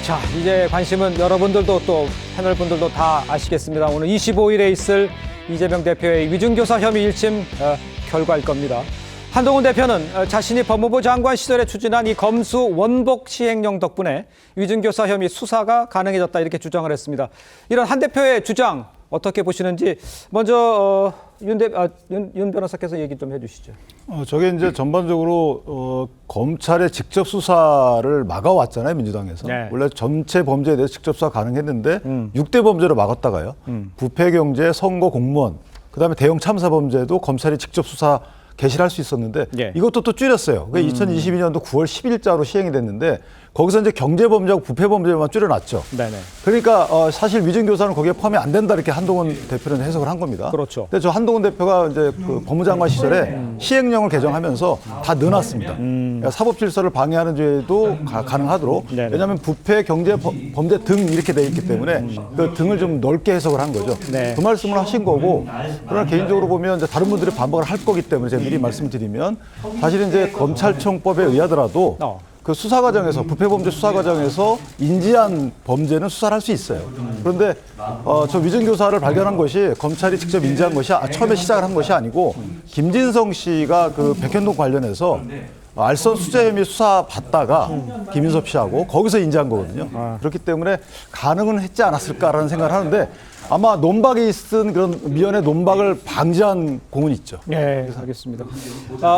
자, 이제 관심은 여러분들도 또 패널분들도 다 아시겠습니다. 오늘 25일에 있을 이재명 대표의 위증교사 혐의 1심 결과일 겁니다. 한동훈 대표는 자신이 법무부 장관 시절에 추진한 이 검수 원복 시행령 덕분에 위증교사 혐의 수사가 가능해졌다 이렇게 주장을 했습니다. 이런 한 대표의 주장 어떻게 보시는지 먼저 윤 변호사께서 얘기 좀 해주시죠. 저게 이제 전반적으로 검찰의 직접 수사를 막아왔잖아요, 민주당에서. 네. 원래 전체 범죄에 대해서 직접 수사 가능했는데 6대 범죄로 막았다가요. 부패경제, 선거 공무원, 그다음에 대형 참사 범죄도 검찰이 직접 수사 개시를 할 수 있었는데 예. 이것도 또 줄였어요. 그게 2022년도 9월 10일자로 시행이 됐는데 거기서 이제 경제범죄하고 부패범죄만 줄여놨죠. 네네. 그러니까 사실 위증교사는 거기에 포함이 안 된다 이렇게 한동훈 대표는 해석을 한 겁니다. 그렇죠. 근데 저 한동훈 대표가 이제 그 법무장관 시절에 시행령을 개정하면서 다 넣어놨습니다. 그러니까 사법질서를 방해하는 죄도 가능하도록. 네네. 왜냐하면 부패, 경제, 범죄 등 이렇게 돼 있기 때문에 그 등을 좀 넓게 해석을 한 거죠. 네. 그 말씀을 하신 거고, 그러나 개인적으로 보면 이제 다른 분들이 반박을 할 거기 때문에 제가 미리 말씀드리면 사실은 이제 검찰청법에 의하더라도 그 수사 과정에서 부패범죄 수사 과정에서 인지한 범죄는 수사를 할 수 있어요. 그런데 저 위증교사를 발견한 것이 검찰이 직접 인지한 것이 처음에 시작을 한 것이 아니고 김진성 씨가 그 백현동 관련해서 알선 수재 혐의 수사 받다가 김인섭 씨하고 거기서 인지한 거거든요. 그렇기 때문에 가능은 했지 않았을까라는 생각을 하는데 아마 논박이 있은 그런 미연의 논박을 방지한 공은 있죠. 네, 알겠습니다.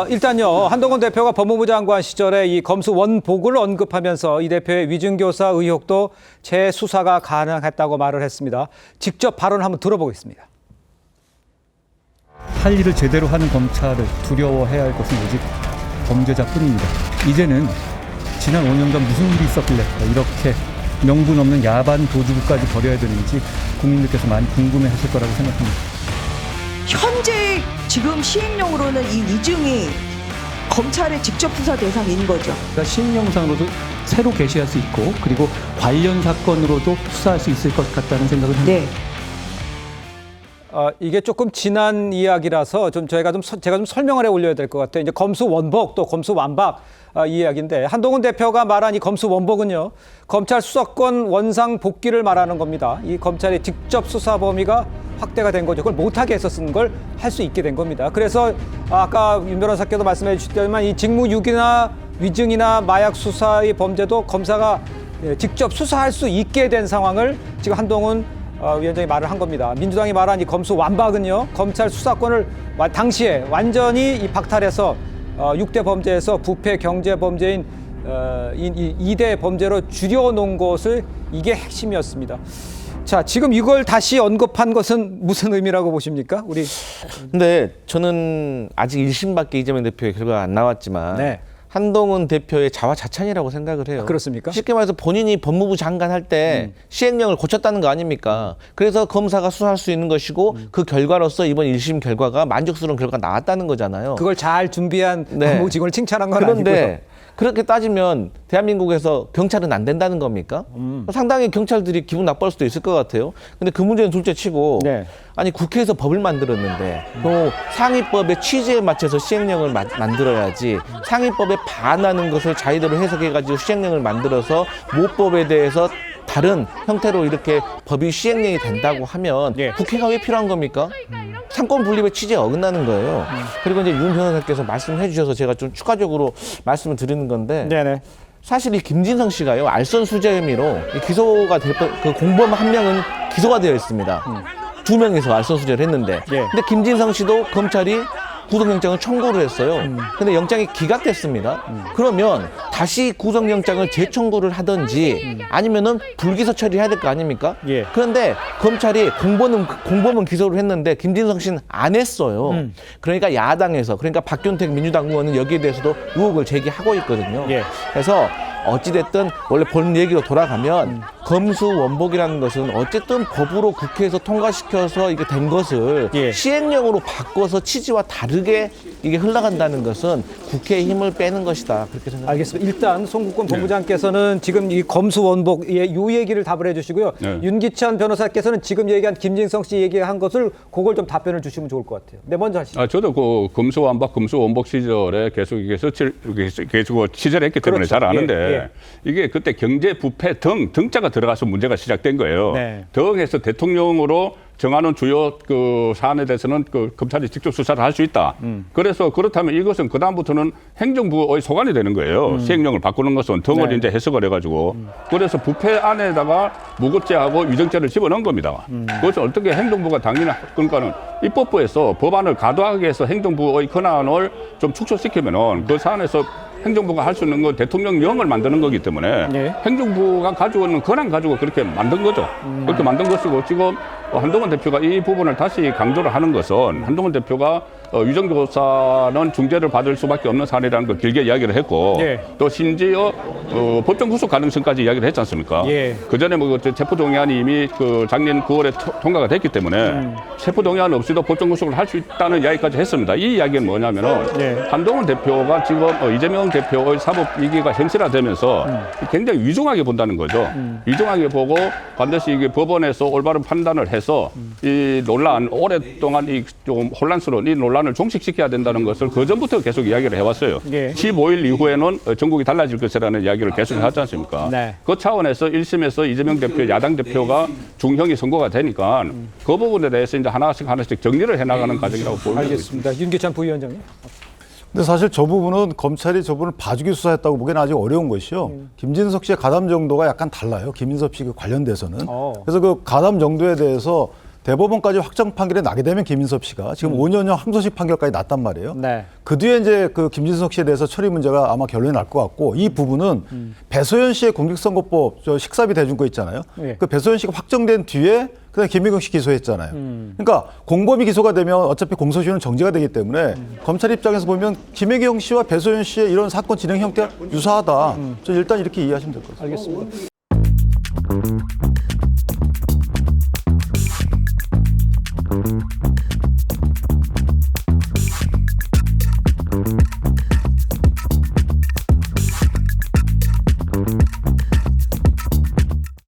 일단요, 한동훈 대표가 법무부 장관 시절에 이 검수 원복을 언급하면서 이 대표의 위증교사 의혹도 재수사가 가능했다고 말을 했습니다. 직접 발언을 한번 들어보겠습니다. 할 일을 제대로 하는 검찰을 두려워해야 할 것은 오직 범죄자뿐입니다. 이제는 지난 5년간 무슨 일이 있었길래 이렇게 명분 없는 야반 도주부까지 벌여야 되는지 국민들께서 많이 궁금해하실 거라고 생각합니다. 현재 지금 시행령으로는 이 위증이 검찰의 직접 수사 대상인 거죠. 그러니까 시행령상으로도 새로 개시할 수 있고 그리고 관련 사건으로도 수사할 수 있을 것 같다는 생각을 합니다. 네. 이게 조금 지난 이야기라서 제가 좀 설명을 해 올려야 될 것 같아요. 이제 검수 원복 또 검수 완박 이 이야기인데 한동훈 대표가 말한 이 검수 원복은요, 검찰 수사권 원상 복귀를 말하는 겁니다. 이 검찰의 직접 수사 범위가 확대가 된 거죠. 그걸 못하게 해서 쓴 걸 할 수 있게 된 겁니다. 그래서 아까 윤 변호사께도 말씀해 주셨지만 이 직무유기나 위증이나 마약 수사의 범죄도 검사가 직접 수사할 수 있게 된 상황을 지금 한동훈 위원장이 말을 한 겁니다. 민주당이 말한 이 검수 완박은요, 검찰 수사권을 당시에 완전히 이 박탈해서 6대 범죄에서 부패 경제 범죄인 2대 범죄로 줄여놓은 것을 이게 핵심이었습니다. 자, 지금 이걸 다시 언급한 것은 무슨 의미라고 보십니까? 근데 저는 아직 1심밖에 이재명 대표의 결과가 안 나왔지만 네. 한동훈 대표의 자화자찬이라고 생각을 해요. 그렇습니까? 쉽게 말해서 본인이 법무부 장관 할 때 시행령을 고쳤다는 거 아닙니까? 그래서 검사가 수사할 수 있는 것이고 그 결과로서 이번 1심 결과가 만족스러운 결과가 나왔다는 거잖아요. 그걸 잘 준비한 네. 법무부 직원을 칭찬한 건 그런데 아니고요. 그렇게 따지면 대한민국에서 경찰은 안 된다는 겁니까? 상당히 경찰들이 기분 나빠할 수도 있을 것 같아요. 근데 그 문제는 둘째치고 네. 아니 국회에서 법을 만들었는데 또 상위법의 취지에 맞춰서 시행령을 만들어야지 상위법에 반하는 것을 자의대로 해석해가지고 시행령을 만들어서 모법에 대해서 다른 형태로 이렇게 법이 시행령이 된다고 하면 예. 국회가 왜 필요한 겁니까? 상권 분립의 취지에 어긋나는 거예요. 그리고 이제 윤 변호사께서 말씀해 주셔서 제가 좀 추가적으로 말씀을 드리는 건데 네네. 사실 이 김진성 씨가요, 알선 수재 혐의로 기소가 그 공범 한 명은 기소가 되어 있습니다. 2명이서 알선 수재를 했는데 예. 근데 김진성 씨도 검찰이 구속영장을 청구를 했어요. 근데 영장이 기각됐습니다. 그러면 다시 구속영장을 재청구를 하든지 아니면은 불기소 처리해야 될 거 아닙니까? 예. 그런데 검찰이 공범은 기소를 했는데 김진성 씨는 안 했어요. 그러니까 야당에서, 그러니까 박균택 민주당 의원은 여기에 대해서도 의혹을 제기하고 있거든요. 예. 그래서 어찌됐든 원래 본 얘기로 돌아가면 검수원복이라는 것은 어쨌든 법으로 국회에서 통과시켜서 이게 된 것을 예. 시행령으로 바꿔서 취지와 다르게 이게 흘러간다는 것은 국회의 힘을 빼는 것이다. 그렇게 생각합니다. 알겠습니다. 일단 송국권 본부장께서는 지금 이 검수원복 이 얘기를 답을 해주시고요. 네. 윤기찬 변호사께서는 지금 얘기한 김진성 씨 얘기한 것을 그걸 좀 답변을 주시면 좋을 것 같아요. 네, 먼저 하시죠. 저도 그 검수완박, 검수원복 시절에 계속 이게 계속 취재를 했기 때문에 그렇죠. 잘 아는데 예. 이게 그때 경제 부패 등자가 들어가서 문제가 시작된 거예요. 네. 등에서 대통령으로 정하는 주요 그 사안에 대해서는 그 검찰이 직접 수사를 할 수 있다. 그래서 그렇다면 이것은 그 다음부터는 행정부의 소관이 되는 거예요. 시행령을 바꾸는 것은 등을 네. 이제 해석을 해가지고 그래서 부패 안에다가 무고죄하고 위정죄를 집어넣은 겁니다. 그것을 어떻게 행정부가 당연히 그러니까는 입법부에서 법안을 가도하게 해서 행정부의 권한을 좀 축소시키면은 그 사안에서 행정부가 할 수 있는 건 대통령령을 만드는 거기 때문에 네. 행정부가 가지고 있는 권한 가지고 그렇게 만든 거죠. 그렇게 만든 것이고 지금 한동훈 대표가 이 부분을 다시 강조를 하는 것은 한동훈 대표가 위정교사는 중재를 받을 수밖에 없는 사안이라는 걸 길게 이야기를 했고 예. 또 심지어 법정 구속 가능성까지 이야기를 했지 않습니까? 예. 그 전에 뭐 체포동의안이 이미 그 작년 9월에 통과가 됐기 때문에 체포동의안 없이도 법정 구속을 할 수 있다는 이야기까지 했습니다. 이 이야기는 뭐냐면은 예. 한동훈 대표가 지금 이재명 대표의 사법 위기가 현실화되면서 굉장히 위중하게 본다는 거죠. 위중하게 보고 반드시 이게 법원에서 올바른 판단을 해서 이 논란 오랫동안 이 좀 혼란스러운 이 논란을 종식시켜야 된다는 것을 그 전부터 계속 이야기를 해왔어요. 예. 15일 이후에는 전국이 달라질 것이라는 이야기를 계속 하지 않습니까? 네. 그 차원에서 1심에서 이재명 대표 야당 대표가 중형이 선고가 되니까 그 부분에 대해서 이제 하나씩 정리를 해나가는 과정이라고 보입니다. 알겠습니다. 윤기찬 부위원장님. 근데 사실 저 부분은 검찰이 저 부분을 봐주기 수사했다고 보기에는 아직 어려운 것이요. 김진석 씨의 가담 정도가 약간 달라요. 김인섭 씨 관련돼서는. 그래서 그 가담 정도에 대해서 대법원까지 확정 판결이 나게 되면 김인섭 씨가 지금 5년형 항소심 판결까지 났단 말이에요. 네. 그 뒤에 이제 그 김진석 씨에 대해서 처리 문제가 아마 결론이 날 것 같고 이 부분은 배소연 씨의 공직선거법 저 식사비 대준 거 있잖아요. 예. 그 배소연 씨가 확정된 뒤에 그다음에 김미경 씨 기소했잖아요. 그러니까 공범이 기소가 되면 어차피 공소시효는 정지가 되기 때문에 검찰 입장에서 보면 김미경 씨와 배소연 씨의 이런 사건 진행 형태가 유사하다. 저 일단 이렇게 이해하시면 될 것 같습니다. 알겠습니다.